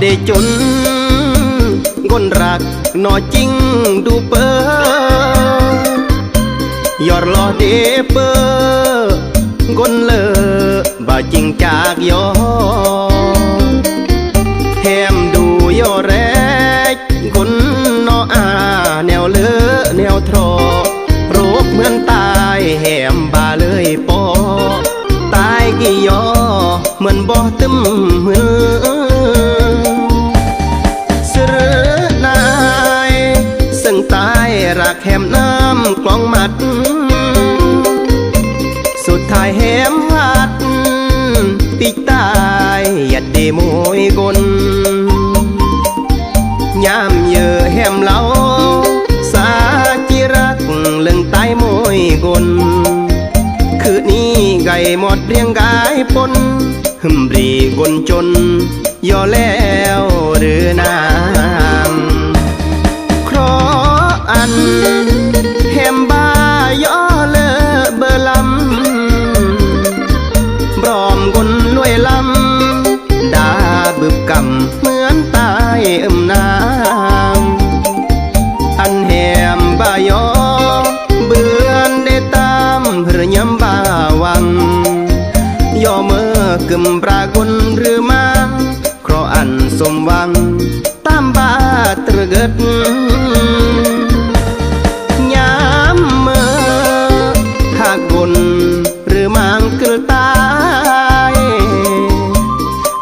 เดจนกนรักนอจริงดูเปอยอดลอเดเปอกนเลอบาจริงจากยอแถมดูยอแรกคนนออาแนวเลอแนวทรอโรคเหมือนตายแหมบาเลยปอตายกี่ยอเหมือนบ่ตึมหือนายซึ่งตายรักแหมน้ำกลองมัดสุดท้ายแหมหัดปีกตายยัดเดมวยกลยามเยอแหมเล่าสาจิรักเรื่องตายมวยกลคืนนี้ไก่หมดเรียงกายปนหึมรีกลจนย่อแล้วหรือนางครออันแหมบ้าย่อเลอเบอร์ลำบรอมกลลวยลำดาบึบกำเหมือนตายนางอันแหมบ้าย่อเบือนได้ตามเพื่อยำบ้าวังย่อเมื่อกึมปรากลหรือมังเพราะอันสมหวังตามบาตรเกิดยามเมื่อหากบนหรือมังเกิดตาย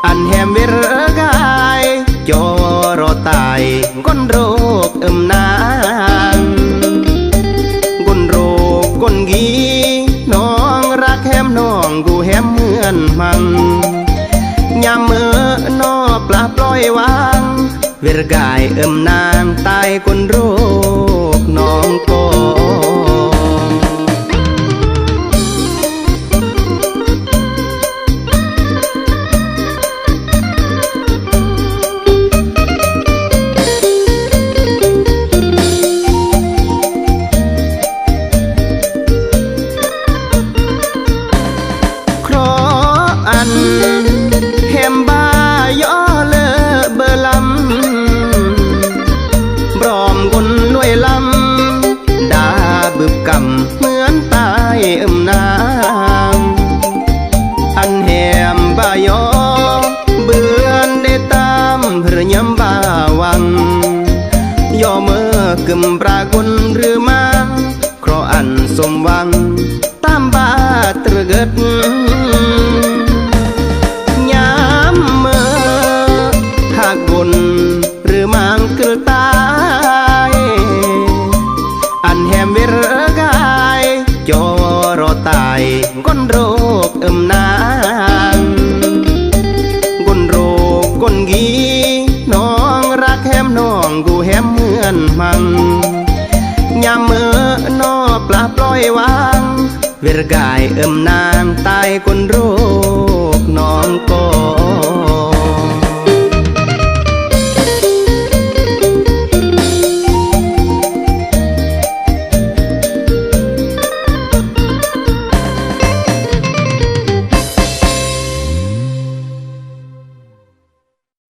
อันแหมเวรกายจอรอตายก้นโรคนางก้นโรคก้นกีน้องรักแหมน้องกูแหมเหมือนมังยามเมื่อนอปลาปล่อยวางเวรกายนางตายก้นโรคน้องก็แหมบ้าย่อเลอเบอร์ลำบรอมกลลวยลำดาบึบกำเหมือนตายนางอันแหมบ้าย่อเบือนได้ตามเพื่อยำบ้าวังย่อเมื่อกึมปรากลหรือมังเพราะอันสมหวังตามบาตรเกิดบนหรือมังเกิดตายอันแหมเวรกายจอรอตายก้นโรคนางก้นโรคก้นกีน้องรักแหมน้องกูแหมเหมือนมังยามเมื่อนอปลาปล่อยวางเวรกายนางตายก้นโรคน้องก็